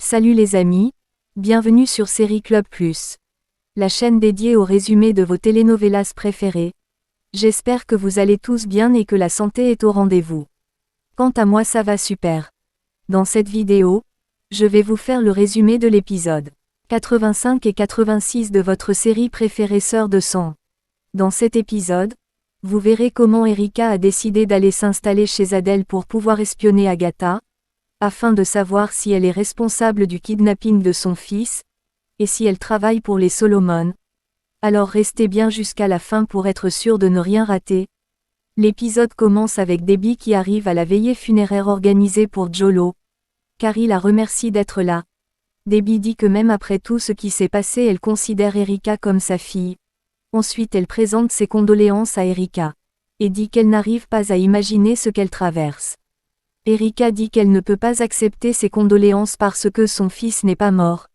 Salut les amis, bienvenue sur Série Club Plus, la chaîne dédiée au résumé de vos telenovelas préférées. J'espère que vous allez tous bien et que la santé est au rendez-vous. Quant à moi, ça va super. Dans cette vidéo, je vais vous faire le résumé de l'épisode 85 et 86 de votre série préférée Sœurs de sang. Dans cet épisode, vous verrez comment Erika a décidé d'aller s'installer chez Adèle pour pouvoir espionner Agatha, afin de savoir si elle est responsable du kidnapping de son fils, et si elle travaille pour les Solomon. Alors restez bien jusqu'à la fin pour être sûr de ne rien rater. L'épisode commence avec Debbie qui arrive à la veillée funéraire organisée pour Jolo. Carrie la remercie d'être là. Debbie dit que même après tout ce qui s'est passé, elle considère Erika comme sa fille. Ensuite elle présente ses condoléances à Erika, et dit qu'elle n'arrive pas à imaginer ce qu'elle traverse. Erika dit qu'elle ne peut pas accepter ses condoléances parce que son fils n'est pas mort.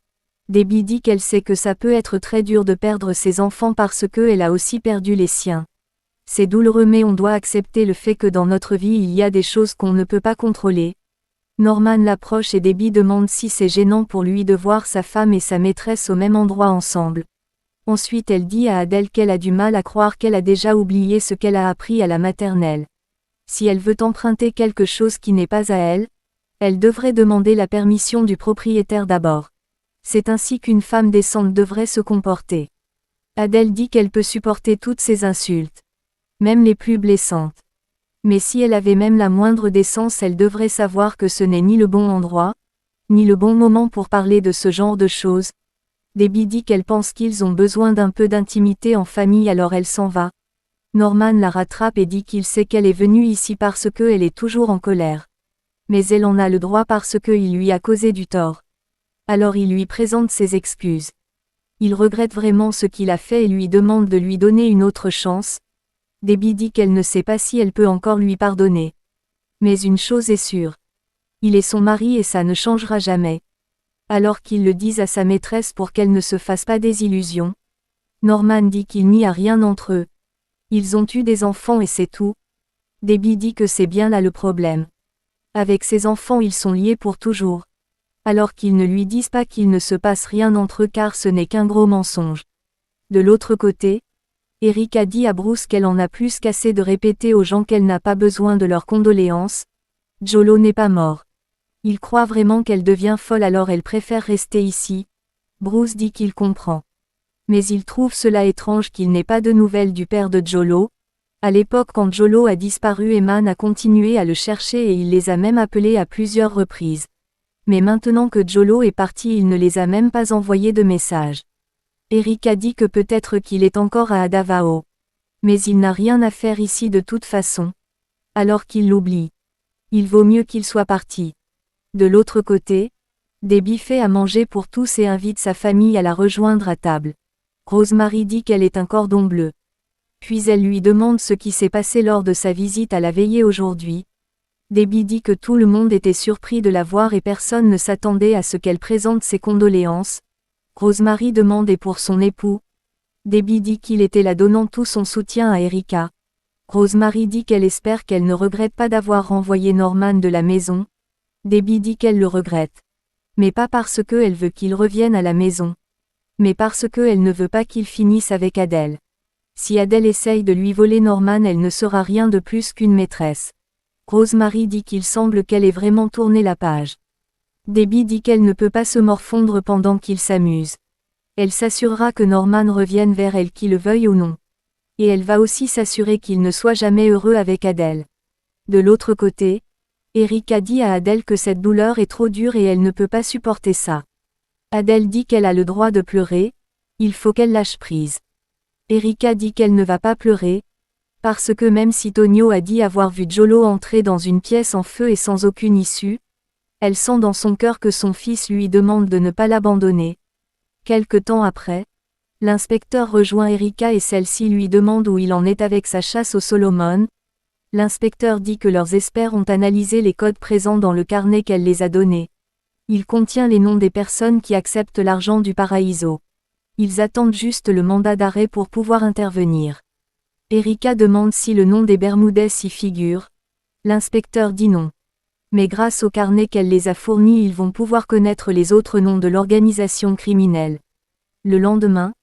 Debbie dit qu'elle sait que ça peut être très dur de perdre ses enfants parce qu'elle a aussi perdu les siens. C'est douloureux mais on doit accepter le fait que dans notre vie il y a des choses qu'on ne peut pas contrôler. Norman l'approche et Debbie demande si c'est gênant pour lui de voir sa femme et sa maîtresse au même endroit ensemble. Ensuite elle dit à Adèle qu'elle a du mal à croire qu'elle a déjà oublié ce qu'elle a appris à la maternelle. Si elle veut emprunter quelque chose qui n'est pas à elle, elle devrait demander la permission du propriétaire d'abord. C'est ainsi qu'une femme décente devrait se comporter. Adèle dit qu'elle peut supporter toutes ces insultes, même les plus blessantes. Mais si elle avait même la moindre décence, elle devrait savoir que ce n'est ni le bon endroit, ni le bon moment pour parler de ce genre de choses. Debbie dit qu'elle pense qu'ils ont besoin d'un peu d'intimité en famille, alors elle s'en va. Norman la rattrape et dit qu'il sait qu'elle est venue ici parce qu'elle est toujours en colère. Mais elle en a le droit parce qu'il lui a causé du tort. Alors il lui présente ses excuses. Il regrette vraiment ce qu'il a fait et lui demande de lui donner une autre chance. Debbie dit qu'elle ne sait pas si elle peut encore lui pardonner. Mais une chose est sûre. Il est son mari et ça ne changera jamais. Alors qu'il le dise à sa maîtresse pour qu'elle ne se fasse pas des illusions. Norman dit qu'il n'y a rien entre eux. Ils ont eu des enfants et c'est tout. Debbie dit que c'est bien là le problème. Avec ses enfants ils sont liés pour toujours. Alors qu'ils ne lui disent pas qu'il ne se passe rien entre eux car ce n'est qu'un gros mensonge. De l'autre côté, Erika dit à Bruce qu'elle en a plus qu'assez de répéter aux gens qu'elle n'a pas besoin de leurs condoléances. Jolo n'est pas mort. Il croit vraiment qu'elle devient folle alors elle préfère rester ici. Bruce dit qu'il comprend. Mais il trouve cela étrange qu'il n'ait pas de nouvelles du père de Jolo. À l'époque quand Jolo a disparu, Eman a continué à le chercher et il les a même appelés à plusieurs reprises. Mais maintenant que Jolo est parti, il ne les a même pas envoyé de message. Erika dit que peut-être qu'il est encore à Adavao. Mais il n'a rien à faire ici de toute façon. Alors qu'il l'oublie. Il vaut mieux qu'il soit parti. De l'autre côté, Debbie fait à manger pour tous et invite sa famille à la rejoindre à table. Rosemary dit qu'elle est un cordon bleu. Puis elle lui demande ce qui s'est passé lors de sa visite à la veillée aujourd'hui. Debbie dit que tout le monde était surpris de la voir et personne ne s'attendait à ce qu'elle présente ses condoléances. Rosemary demande et pour son époux. Debbie dit qu'il était là donnant tout son soutien à Erika. Rosemary dit qu'elle espère qu'elle ne regrette pas d'avoir renvoyé Norman de la maison. Debbie dit qu'elle le regrette. Mais pas parce qu'elle veut qu'il revienne à la maison. Mais parce qu'elle ne veut pas qu'il finisse avec Adèle. Si Adèle essaye de lui voler Norman, elle ne sera rien de plus qu'une maîtresse. Rosemary dit qu'il semble qu'elle ait vraiment tourné la page. Debbie dit qu'elle ne peut pas se morfondre pendant qu'il s'amuse. Elle s'assurera que Norman revienne vers elle qui le veuille ou non. Et elle va aussi s'assurer qu'il ne soit jamais heureux avec Adèle. De l'autre côté, Erika dit à Adèle que cette douleur est trop dure et elle ne peut pas supporter ça. Adèle dit qu'elle a le droit de pleurer, il faut qu'elle lâche prise. Erika dit qu'elle ne va pas pleurer, parce que même si Tonio a dit avoir vu Jolo entrer dans une pièce en feu et sans aucune issue, elle sent dans son cœur que son fils lui demande de ne pas l'abandonner. Quelque temps après, l'inspecteur rejoint Erika et celle-ci lui demande où il en est avec sa chasse aux Solomon. L'inspecteur dit que leurs experts ont analysé les codes présents dans le carnet qu'elle les a donnés. Il contient les noms des personnes qui acceptent l'argent du Paraíso. Ils attendent juste le mandat d'arrêt pour pouvoir intervenir. Erika demande si le nom des Bermudez y figure. L'inspecteur dit non. Mais grâce au carnet qu'elle les a fournis, ils vont pouvoir connaître les autres noms de l'organisation criminelle. Le lendemain,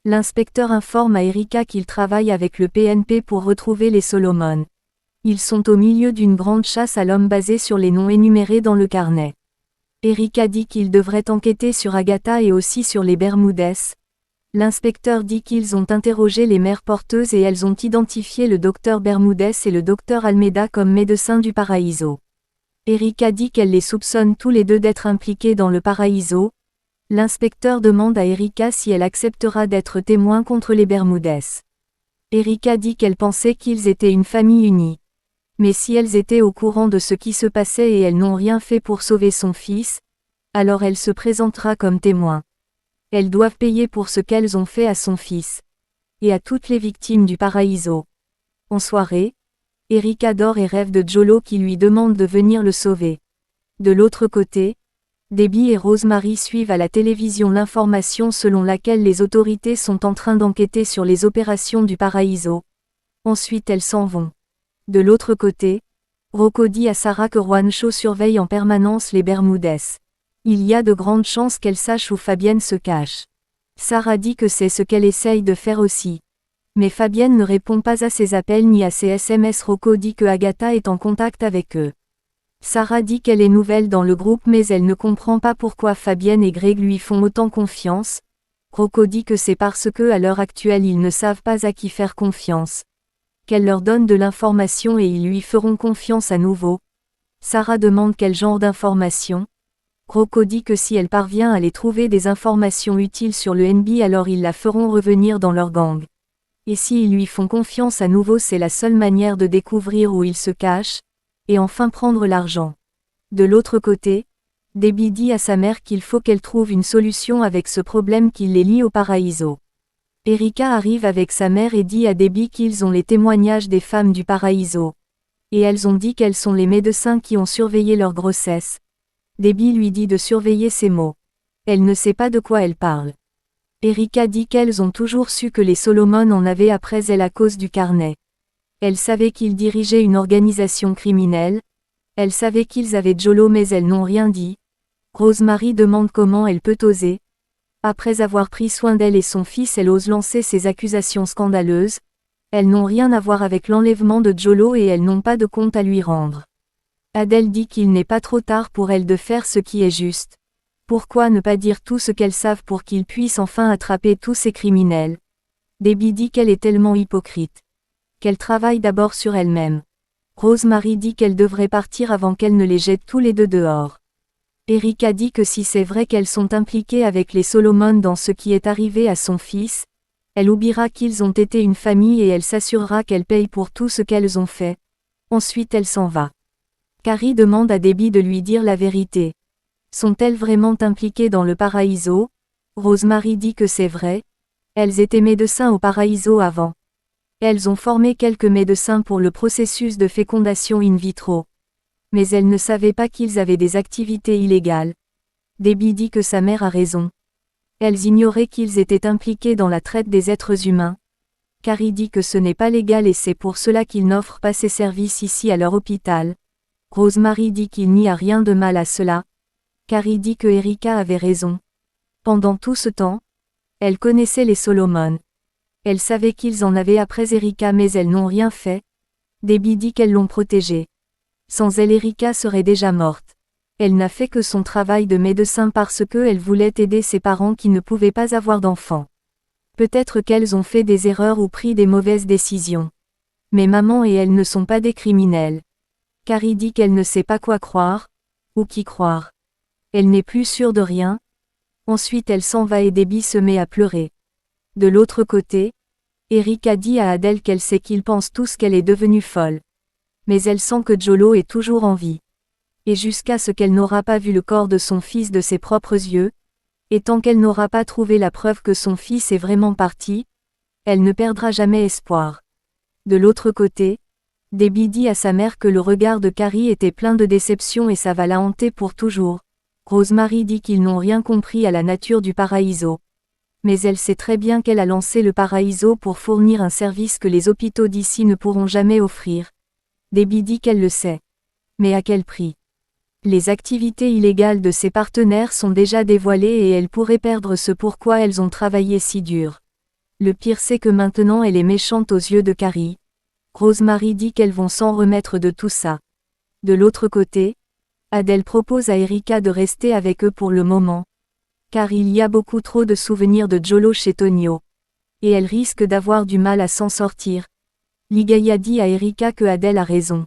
l'inspecteur informe à Erika qu'il travaille avec le PNP pour retrouver les Solomon. Ils sont au milieu d'une grande chasse à l'homme basée sur les noms énumérés dans le carnet. Erika dit qu'il devrait enquêter sur Agatha et aussi sur les Bermudez. L'inspecteur dit qu'ils ont interrogé les mères porteuses et elles ont identifié le docteur Bermudez et le docteur Almeida comme médecins du Paraíso. Erika dit qu'elle les soupçonne tous les deux d'être impliqués dans le Paraíso. L'inspecteur demande à Erika si elle acceptera d'être témoin contre les Bermudez. Erika dit qu'elle pensait qu'ils étaient une famille unie. Mais si elles étaient au courant de ce qui se passait et elles n'ont rien fait pour sauver son fils, alors elle se présentera comme témoin. Elles doivent payer pour ce qu'elles ont fait à son fils. Et à toutes les victimes du Paraíso. En soirée, Erika dort et rêve de Jolo qui lui demande de venir le sauver. De l'autre côté, Debbie et Rosemary suivent à la télévision l'information selon laquelle les autorités sont en train d'enquêter sur les opérations du Paraíso. Ensuite elles s'en vont. De l'autre côté, Rocco dit à Sarah que Juancho surveille en permanence les Bermudez. Il y a de grandes chances qu'elle sache où Fabienne se cache. Sarah dit que c'est ce qu'elle essaye de faire aussi. Mais Fabienne ne répond pas à ses appels ni à ses SMS. Rocco dit que Agatha est en contact avec eux. Sarah dit qu'elle est nouvelle dans le groupe mais elle ne comprend pas pourquoi Fabienne et Greg lui font autant confiance. Rocco dit que c'est parce que à l'heure actuelle ils ne savent pas à qui faire confiance. Qu'elle leur donne de l'information et ils lui feront confiance à nouveau. Sarah demande quel genre d'information. Rocco dit que si elle parvient à les trouver des informations utiles sur le NB alors ils la feront revenir dans leur gang. Et s'ils lui font confiance à nouveau c'est la seule manière de découvrir où il se cache, et enfin prendre l'argent. De l'autre côté, Debbie dit à sa mère qu'il faut qu'elle trouve une solution avec ce problème qui les lie au Paraíso. Erika arrive avec sa mère et dit à Debbie qu'ils ont les témoignages des femmes du Paraíso. Et elles ont dit qu'elles sont les médecins qui ont surveillé leur grossesse. Debbie lui dit de surveiller ses mots. Elle ne sait pas de quoi elle parle. Erika dit qu'elles ont toujours su que les Solomon en avaient après elle à cause du carnet. Elle savait qu'ils dirigeaient une organisation criminelle. Elle savait qu'ils avaient Jolo mais elles n'ont rien dit. Rosemary demande comment elle peut oser. Après avoir pris soin d'elle et son fils elle ose lancer ces accusations scandaleuses. Elles n'ont rien à voir avec l'enlèvement de Jolo et elles n'ont pas de compte à lui rendre. Adèle dit qu'il n'est pas trop tard pour elle de faire ce qui est juste. Pourquoi ne pas dire tout ce qu'elles savent pour qu'ils puissent enfin attraper tous ces criminels? Debbie dit qu'elle est tellement hypocrite. Qu'elle travaille d'abord sur elle-même. Rosemary dit qu'elle devrait partir avant qu'elle ne les jette tous les deux dehors. Erika dit que si c'est vrai qu'elles sont impliquées avec les Solomon dans ce qui est arrivé à son fils, elle oubliera qu'ils ont été une famille et elle s'assurera qu'elle paye pour tout ce qu'elles ont fait. Ensuite elle s'en va. Carrie demande à Debbie de lui dire la vérité. Sont-elles vraiment impliquées dans le Paraíso? Rosemary dit que c'est vrai. Elles étaient médecins au Paraíso avant. Elles ont formé quelques médecins pour le processus de fécondation in vitro. Mais elles ne savaient pas qu'ils avaient des activités illégales. Debbie dit que sa mère a raison. Elles ignoraient qu'ils étaient impliqués dans la traite des êtres humains. Carrie dit que ce n'est pas légal et c'est pour cela qu'ils n'offrent pas ces services ici à leur hôpital. Rosemary dit qu'il n'y a rien de mal à cela. Carrie dit que Erika avait raison. Pendant tout ce temps, elle connaissait les Solomon. Elle savait qu'ils en avaient après Erika mais elles n'ont rien fait. Debbie dit qu'elles l'ont protégée. Sans elle Erika serait déjà morte. Elle n'a fait que son travail de médecin parce qu'elle voulait aider ses parents qui ne pouvaient pas avoir d'enfants. Peut-être qu'elles ont fait des erreurs ou pris des mauvaises décisions. Mais maman et elle ne sont pas des criminels. Carrie dit qu'elle ne sait pas quoi croire, ou qui croire. Elle n'est plus sûre de rien. Ensuite elle s'en va et Debbie se met à pleurer. De l'autre côté, Erika dit à Adèle qu'elle sait qu'ils pensent tous qu'elle est devenue folle. Mais elle sent que Jolo est toujours en vie. Et jusqu'à ce qu'elle n'aura pas vu le corps de son fils de ses propres yeux, et tant qu'elle n'aura pas trouvé la preuve que son fils est vraiment parti, elle ne perdra jamais espoir. De l'autre côté, Debbie dit à sa mère que le regard de Carrie était plein de déception et ça va la hanter pour toujours. Rosemary dit qu'ils n'ont rien compris à la nature du Paraíso. Mais elle sait très bien qu'elle a lancé le Paraíso pour fournir un service que les hôpitaux d'ici ne pourront jamais offrir. Debbie dit qu'elle le sait. Mais à quel prix? Les activités illégales de ses partenaires sont déjà dévoilées et elles pourraient perdre ce pourquoi elles ont travaillé si dur. Le pire c'est que maintenant elle est méchante aux yeux de Carrie. Rosemary dit qu'elles vont s'en remettre de tout ça. De l'autre côté, Adèle propose à Erika de rester avec eux pour le moment. Car il y a beaucoup trop de souvenirs de Jolo chez Tonio. Et elle risque d'avoir du mal à s'en sortir. Ligaya dit à Erika que Adèle a raison.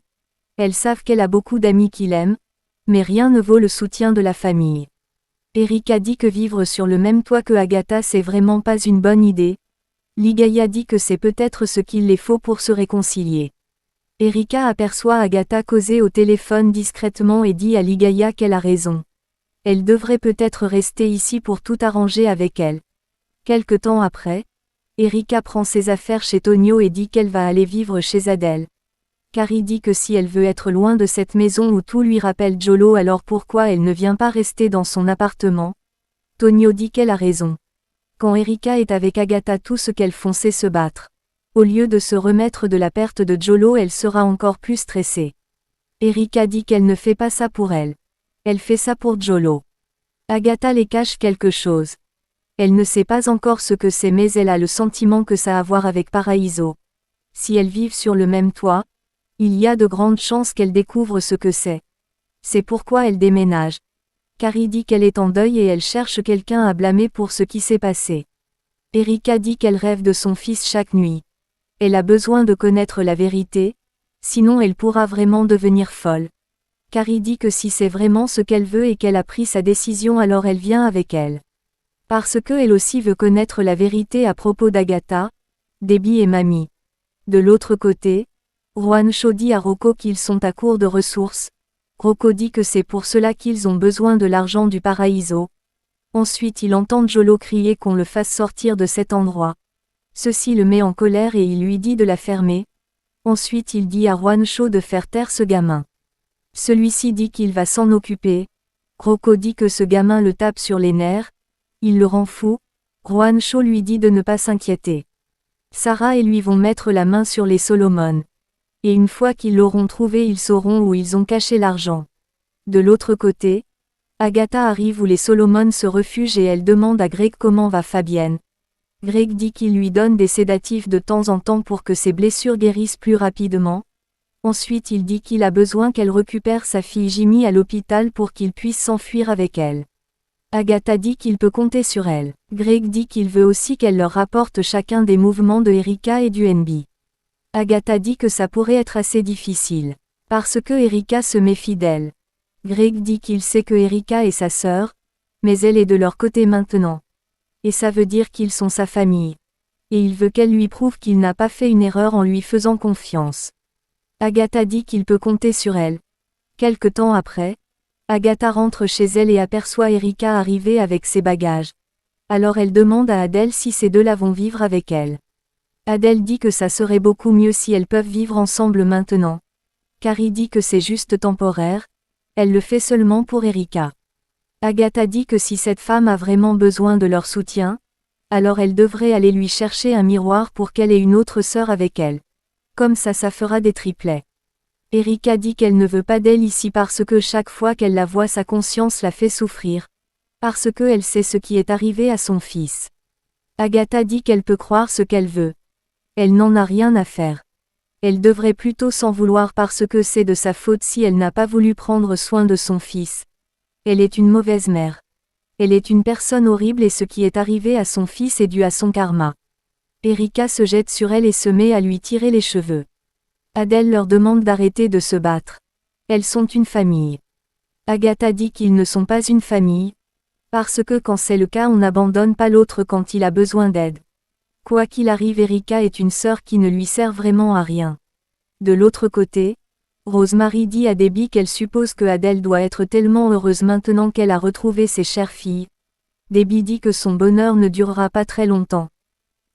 Elles savent qu'elle a beaucoup d'amis qui l'aiment, mais rien ne vaut le soutien de la famille. Erika dit que vivre sur le même toit que Agatha c'est vraiment pas une bonne idée. Ligaya dit que c'est peut-être ce qu'il les faut pour se réconcilier. Erika aperçoit Agatha causer au téléphone discrètement et dit à Ligaya qu'elle a raison. Elle devrait peut-être rester ici pour tout arranger avec elle. Quelque temps après, Erika prend ses affaires chez Tonio et dit qu'elle va aller vivre chez Adèle. Carrie dit que si elle veut être loin de cette maison où tout lui rappelle Jolo alors pourquoi elle ne vient pas rester dans son appartement. Tonio dit qu'elle a raison. Quand Erika est avec Agatha tout ce qu'elles font c'est se battre. Au lieu de se remettre de la perte de Jolo elle sera encore plus stressée. Erika dit qu'elle ne fait pas ça pour elle. Elle fait ça pour Jolo. Agatha les cache quelque chose. Elle ne sait pas encore ce que c'est mais elle a le sentiment que ça a à voir avec Paraíso. Si elles vivent sur le même toit, il y a de grandes chances qu'elle découvre ce que c'est. C'est pourquoi elle déménage. Carrie dit qu'elle est en deuil et elle cherche quelqu'un à blâmer pour ce qui s'est passé. Erika dit qu'elle rêve de son fils chaque nuit. Elle a besoin de connaître la vérité, sinon elle pourra vraiment devenir folle. Carrie dit que si c'est vraiment ce qu'elle veut et qu'elle a pris sa décision alors elle vient avec elle. Parce que elle aussi veut connaître la vérité à propos d'Agatha, Debbie et Mamie. De l'autre côté, Juancho dit à Rocco qu'ils sont à court de ressources. Rocco dit que c'est pour cela qu'ils ont besoin de l'argent du Paraíso. Ensuite il entend Jolo crier qu'on le fasse sortir de cet endroit. Ceci le met en colère et il lui dit de la fermer. Ensuite il dit à Juancho de faire taire ce gamin. Celui-ci dit qu'il va s'en occuper. Rocco dit que ce gamin le tape sur les nerfs. Il le rend fou. Juancho lui dit de ne pas s'inquiéter. Sarah et lui vont mettre la main sur les Solomon. Et une fois qu'ils l'auront trouvé ils sauront où ils ont caché l'argent. De l'autre côté, Agatha arrive où les Solomon se refugent et elle demande à Greg comment va Fabienne. Greg dit qu'il lui donne des sédatifs de temps en temps pour que ses blessures guérissent plus rapidement. Ensuite il dit qu'il a besoin qu'elle récupère sa fille Jimmy à l'hôpital pour qu'il puisse s'enfuir avec elle. Agatha dit qu'il peut compter sur elle. Greg dit qu'il veut aussi qu'elle leur rapporte chacun des mouvements de Erika et du NB. Agatha dit que ça pourrait être assez difficile. Parce que Erika se méfie d'elle. Greg dit qu'il sait que Erika est sa sœur, mais elle est de leur côté maintenant. Et ça veut dire qu'ils sont sa famille. Et il veut qu'elle lui prouve qu'il n'a pas fait une erreur en lui faisant confiance. Agatha dit qu'il peut compter sur elle. Quelque temps après, Agatha rentre chez elle et aperçoit Erika arriver avec ses bagages. Alors elle demande à Adèle si ces deux-là vont vivre avec elle. Adèle dit que ça serait beaucoup mieux si elles peuvent vivre ensemble maintenant. Carrie dit que c'est juste temporaire, elle le fait seulement pour Erika. Agatha dit que si cette femme a vraiment besoin de leur soutien, alors elle devrait aller lui chercher un miroir pour qu'elle ait une autre sœur avec elle. Comme ça fera des triplets. Erika dit qu'elle ne veut pas d'elle ici parce que chaque fois qu'elle la voit sa conscience la fait souffrir. Parce que elle sait ce qui est arrivé à son fils. Agatha dit qu'elle peut croire ce qu'elle veut. Elle n'en a rien à faire. Elle devrait plutôt s'en vouloir parce que c'est de sa faute si elle n'a pas voulu prendre soin de son fils. Elle est une mauvaise mère. Elle est une personne horrible et ce qui est arrivé à son fils est dû à son karma. Erika se jette sur elle et se met à lui tirer les cheveux. Adèle leur demande d'arrêter de se battre. Elles sont une famille. Agatha dit qu'ils ne sont pas une famille. Parce que quand c'est le cas on n'abandonne pas l'autre quand il a besoin d'aide. Quoi qu'il arrive Erika est une sœur qui ne lui sert vraiment à rien. De l'autre côté, Rosemary dit à Debbie qu'elle suppose que Adèle doit être tellement heureuse maintenant qu'elle a retrouvé ses chères filles. Debbie dit que son bonheur ne durera pas très longtemps.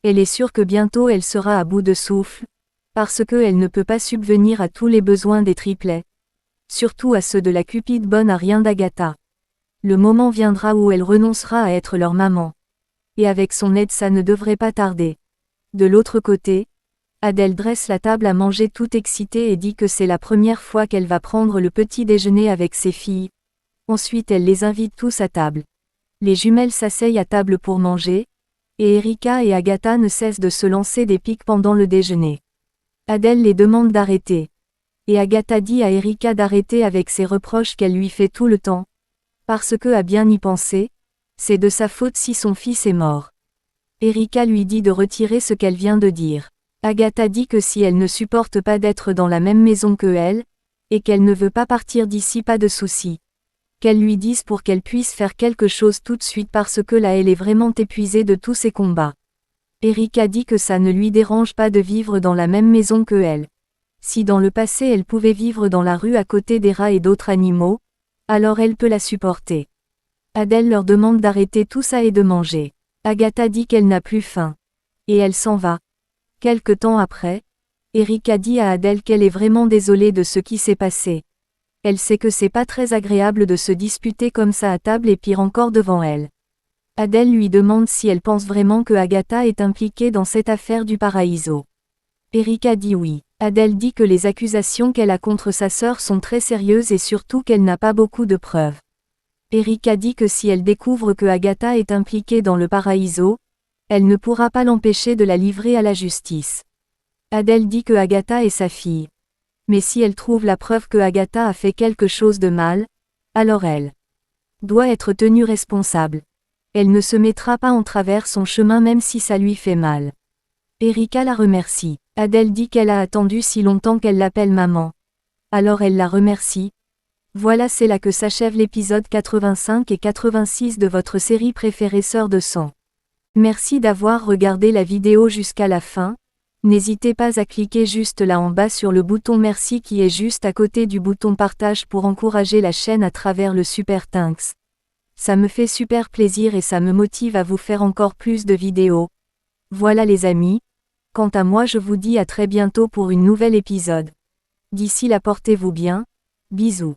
Elle est sûre que bientôt elle sera à bout de souffle, parce que elle ne peut pas subvenir à tous les besoins des triplets. Surtout à ceux de la cupide bonne à rien d'Agatha. Le moment viendra où elle renoncera à être leur maman. Et avec son aide ça ne devrait pas tarder. De l'autre côté, Adèle dresse la table à manger toute excitée et dit que c'est la première fois qu'elle va prendre le petit déjeuner avec ses filles. Ensuite elle les invite tous à table. Les jumelles s'asseyent à table pour manger, et Erika et Agatha ne cessent de se lancer des piques pendant le déjeuner. Adèle les demande d'arrêter. Et Agatha dit à Erika d'arrêter avec ses reproches qu'elle lui fait tout le temps. Parce que à bien y penser, c'est de sa faute si son fils est mort. Erika lui dit de retirer ce qu'elle vient de dire. Agatha dit que si elle ne supporte pas d'être dans la même maison que elle, et qu'elle ne veut pas partir d'ici, pas de souci. Qu'elle lui dise pour qu'elle puisse faire quelque chose tout de suite parce que là elle est vraiment épuisée de tous ces combats. Erika dit que ça ne lui dérange pas de vivre dans la même maison que elle. Si dans le passé elle pouvait vivre dans la rue à côté des rats et d'autres animaux, alors elle peut la supporter. Adèle leur demande d'arrêter tout ça et de manger. Agatha dit qu'elle n'a plus faim. Et elle s'en va. Quelque temps après, Erika dit à Adèle qu'elle est vraiment désolée de ce qui s'est passé. Elle sait que c'est pas très agréable de se disputer comme ça à table et pire encore devant elle. Adèle lui demande si elle pense vraiment que Agatha est impliquée dans cette affaire du Paraíso. Erika dit oui. Adèle dit que les accusations qu'elle a contre sa sœur sont très sérieuses et surtout qu'elle n'a pas beaucoup de preuves. Erika dit que si elle découvre que Agatha est impliquée dans le Paraíso, elle ne pourra pas l'empêcher de la livrer à la justice. Adèle dit que Agatha est sa fille. Mais si elle trouve la preuve que Agatha a fait quelque chose de mal, alors elle doit être tenue responsable. Elle ne se mettra pas en travers son chemin même si ça lui fait mal. Erika la remercie. Adèle dit qu'elle a attendu si longtemps qu'elle l'appelle maman. Alors elle la remercie. Voilà, c'est là que s'achève l'épisode 85 et 86 de votre série préférée Sœurs de sang. Merci d'avoir regardé la vidéo jusqu'à la fin. N'hésitez pas à cliquer juste là en bas sur le bouton merci qui est juste à côté du bouton partage pour encourager la chaîne à travers le super thanks. Ça me fait super plaisir et ça me motive à vous faire encore plus de vidéos. Voilà les amis. Quant à moi je vous dis à très bientôt pour une nouvelle épisode. D'ici là portez-vous bien. Bisous.